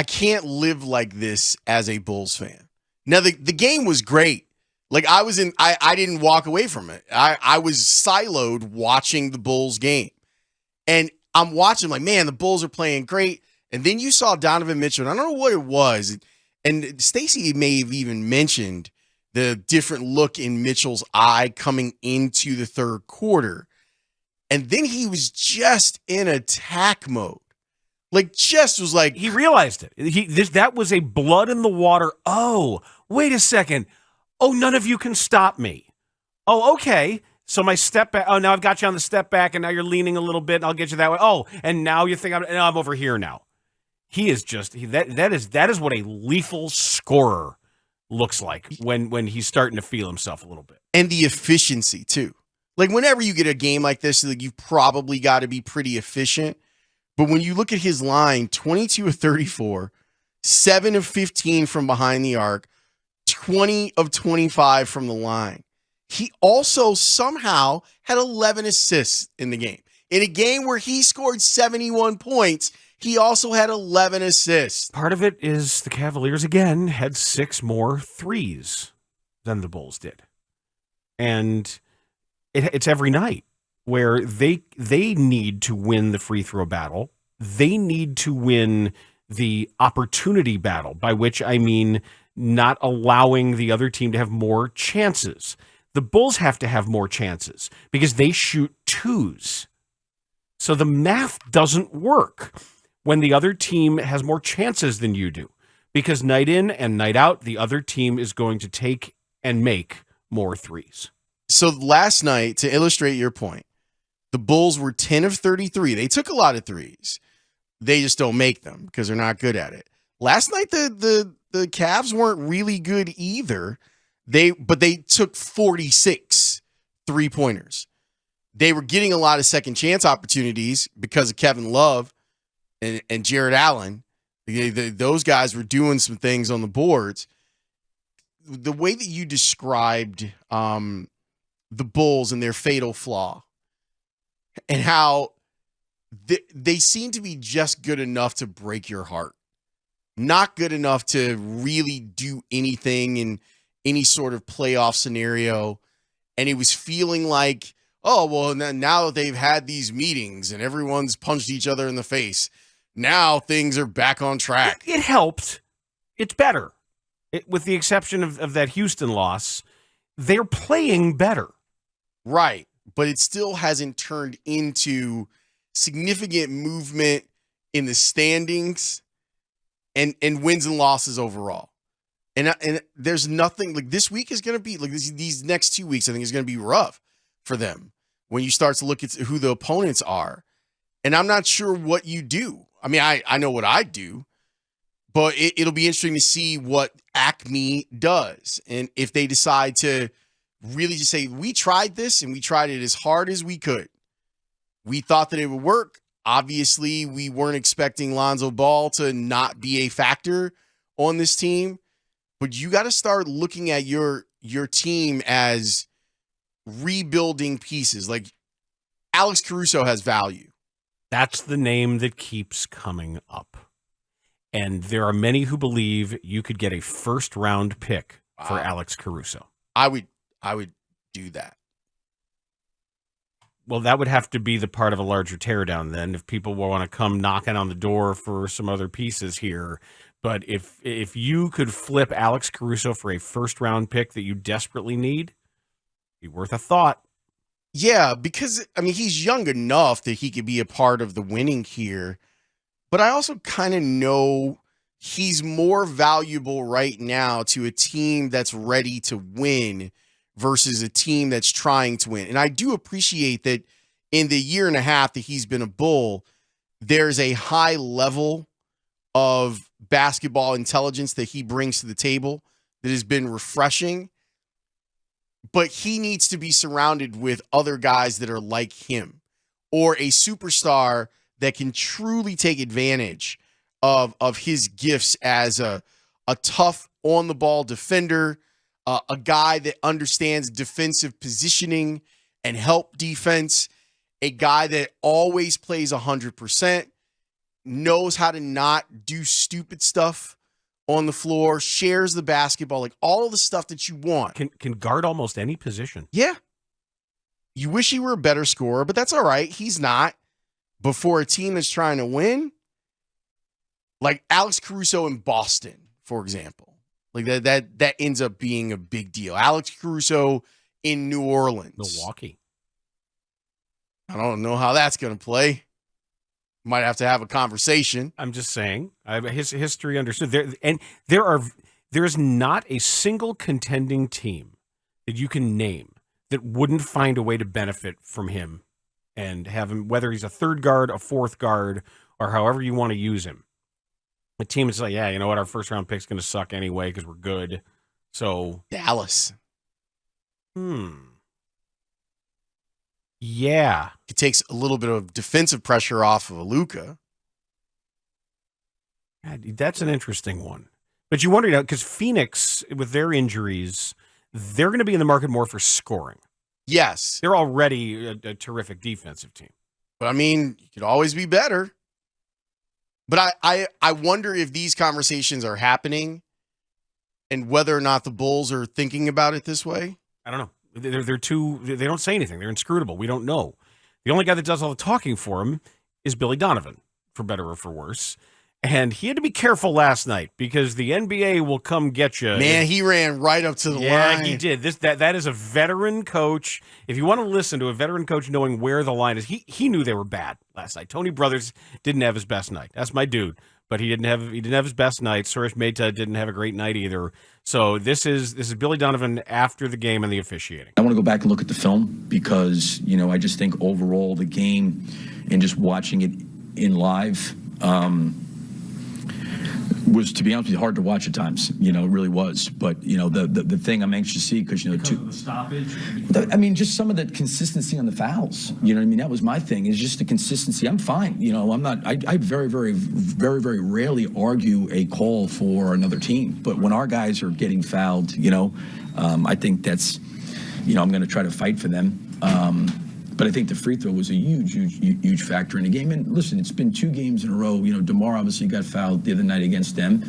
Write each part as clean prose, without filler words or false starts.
can't live like this as a Bulls fan. Now, the game was great. Like, I didn't walk away from it. I was siloed watching the Bulls game. And I'm watching, like, man, the Bulls are playing great. And then you saw Donovan Mitchell, and I don't know what it was. And Stacey may have even mentioned the different look in Mitchell's eye coming into the third quarter. And then he was just in attack mode. Like, just was like... He realized it. That was a blood in the water. Oh, wait a second. Oh, none of you can stop me. Oh, okay. So my step back. Oh, now I've got you on the step back, and now you're leaning a little bit, and I'll get you that way. Oh, and now you think I'm over here now. He is just... That is what a lethal scorer looks like when he's starting to feel himself a little bit. And the efficiency, too. Like, whenever you get a game like this, like, you've probably got to be pretty efficient. But when you look at his line, 22 of 34, 7 of 15 from behind the arc, 20 of 25 from the line. He also somehow had 11 assists in the game. In a game where he scored 71 points, he also had 11 assists. Part of it is the Cavaliers, again, had 6 more threes than the Bulls did. And it's every night where they need to win the free throw battle. They need to win the opportunity battle, by which I mean not allowing the other team to have more chances. The Bulls have to have more chances because they shoot twos. So the math doesn't work when the other team has more chances than you do, because night in and night out, the other team is going to take and make more threes. So last night, to illustrate your point, the Bulls were 10 of 33. They took a lot of threes. They just don't make them because they're not good at it. Last night, the Cavs weren't really good either. But they took 46 3-pointers. They were getting a lot of second chance opportunities because of Kevin Love and Jared Allen. Those guys were doing some things on the boards. The way that you described the Bulls and their fatal flaw and how they seem to be just good enough to break your heart, not good enough to really do anything in any sort of playoff scenario. And it was feeling like, oh, well, now that they've had these meetings and everyone's punched each other in the face, now things are back on track. It helped. It's better. With the exception of that Houston loss, they're playing better. Right. But it still hasn't turned into significant movement in the standings and wins and losses overall. And there's nothing, like, this week is going to be, like, these next 2 weeks, I think, is going to be rough for them when you start to look at who the opponents are. And I'm not sure what you do. I mean, I know what I do, but it'll be interesting to see what Acme does. And if they decide to really just say, we tried this and we tried it as hard as we could. We thought that it would work. Obviously, we weren't expecting Lonzo Ball to not be a factor on this team. But you got to start looking at your team as rebuilding pieces. Like, Alex Caruso has value. That's the name that keeps coming up. And there are many who believe you could get a first-round pick for Alex Caruso. I would do that. Well, that would have to be the part of a larger teardown then, if people will want to come knocking on the door for some other pieces here. But if you could flip Alex Caruso for a first-round pick that you desperately need, it'd be worth a thought. Yeah, because, I mean, he's young enough that he could be a part of the winning here. But I also kind of know he's more valuable right now to a team that's ready to win versus a team that's trying to win. And I do appreciate that in the year and a half that he's been a Bull, there's a high level of basketball intelligence that he brings to the table that has been refreshing. But he needs to be surrounded with other guys that are like him, or a superstar that can truly take advantage of his gifts as a tough on-the-ball defender, a guy that understands defensive positioning and help defense, a guy that always plays 100%, knows how to not do stupid stuff on the floor, shares the basketball, like all the stuff that you want. Can guard almost any position. Yeah. You wish he were a better scorer, but that's all right. He's not. But for a team that's trying to win, like Alex Caruso in Boston, for example, like that ends up being a big deal. Alex Caruso in New Orleans. Milwaukee. I don't know how that's going to play. Might have to have a conversation. I'm just saying, his history understood. There is not a single contending team that you can name that wouldn't find a way to benefit from him and have him, whether he's a third guard, a fourth guard, or however you want to use him. A team is like, yeah, you know what, our first round pick's going to suck anyway because we're good. So Dallas. Yeah. It takes a little bit of defensive pressure off of Luka. That's an interesting one. But you wonder, because Phoenix, with their injuries, they're going to be in the market more for scoring. Yes. They're already a terrific defensive team. But, I mean, you could always be better. But I wonder if these conversations are happening and whether or not the Bulls are thinking about it this way. I don't know. They don't say anything. They're inscrutable. We don't know. The only guy that does all the talking for him is Billy Donovan, for better or for worse. And he had to be careful last night because the NBA will come get you. Man, he ran right up to the line. Yeah, he did. That is a veteran coach. If you want to listen to a veteran coach knowing where the line is, he knew they were bad last night. Tony Brothers didn't have his best night. That's my dude. But he didn't have his best night. Suresh Mehta didn't have a great night either. So this is Billy Donovan after the game and the officiating. I want to go back and look at the film because, I just think overall the game and just watching it in live was, to be honest with you, hard to watch at times. It really was. But, the thing I'm anxious to see because of the stoppage? Just some of the consistency on the fouls. That was my thing, is just the consistency. I'm fine. I'm not, I very, very, very, very rarely argue a call for another team. But when our guys are getting fouled, I think that's, I'm going to try to fight for them. But I think the free throw was a huge factor in the game. And listen, it's been 2 games in a row. DeMar obviously got fouled the other night against them.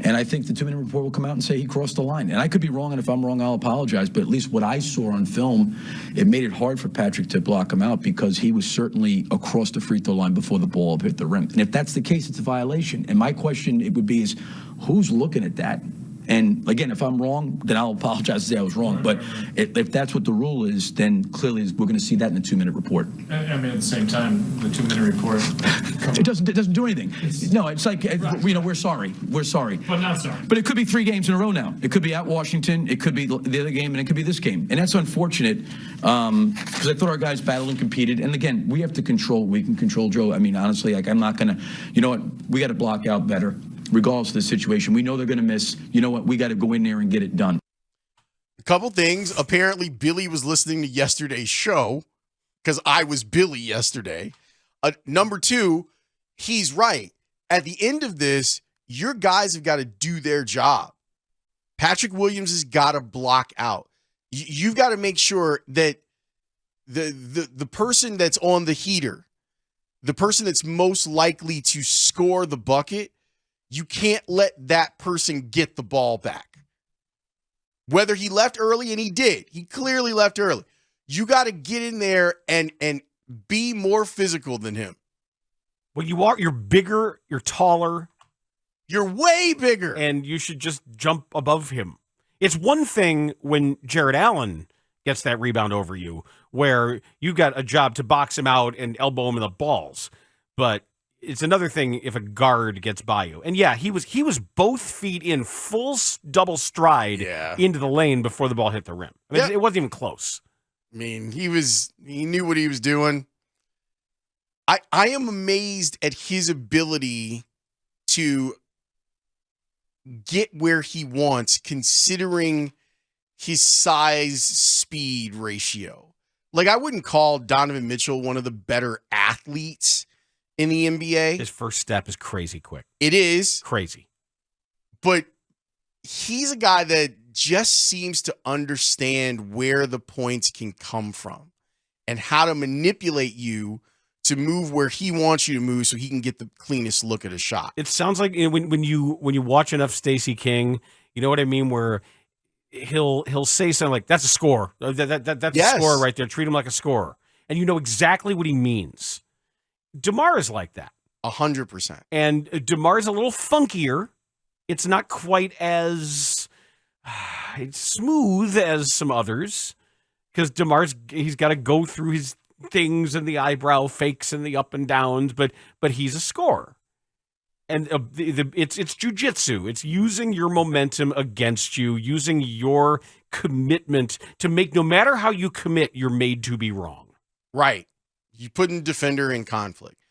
And I think the 2-minute report will come out and say he crossed the line. And I could be wrong, and if I'm wrong, I'll apologize. But at least what I saw on film, it made it hard for Patrick to block him out because he was certainly across the free throw line before the ball hit the rim. And if that's the case, it's a violation. And my question is, who's looking at that? And again, if I'm wrong, then I'll apologize and say I was wrong. But if that's what the rule is, then clearly we're going to see that in the 2-minute report. At the same time, the 2-minute report. It doesn't do anything. No, it's like, right. We're sorry. We're sorry. But not sorry. But it could be 3 games in a row now. It could be at Washington. It could be the other game, and it could be this game. And that's unfortunate because I thought our guys battled and competed. And again, we have to control what we can control, Joe. Honestly, I'm not going to, we got to block out better. Regardless of the situation, we know they're going to miss. You know what? We got to go in there and get it done. A couple things. Apparently, Billy was listening to yesterday's show because I was Billy yesterday. Number 2, he's right. At the end of this, your guys have got to do their job. Patrick Williams has got to block out. You've got to make sure that the person that's on the heater, the person that's most likely to score the bucket, you can't let that person get the ball back. Whether he left early, and he did. He clearly left early. You got to get in there and be more physical than him. Well, you are. You're bigger. You're taller. You're way bigger. And you should just jump above him. It's one thing when Jared Allen gets that rebound over you, where you got a job to box him out and elbow him in the balls. But it's another thing if a guard gets by you. And yeah, he was both feet in full double stride into the lane before the ball hit the rim. It wasn't even close. He knew what he was doing. I am amazed at his ability to get where he wants, considering his size-speed ratio. Like, I wouldn't call Donovan Mitchell one of the better athletes in the NBA. His first step is crazy quick. It is. Crazy. But he's a guy that just seems to understand where the points can come from and how to manipulate you to move where he wants you to move so he can get the cleanest look at a shot. It sounds like when you watch enough Stacey King, you know what I mean, where he'll say something like, "That's a score. That's Yes. a score right there. Treat him like a scorer," and you know exactly what he means. DeMar is like that. 100%. And DeMar is a little funkier. It's not quite as smooth as some others, because he's got to go through his things and the eyebrow fakes and the up and downs, but he's a scorer. And it's jujitsu. It's using your momentum against you, using your commitment to make, no matter how you commit, you're made to be wrong. Right. You putting defender in conflict.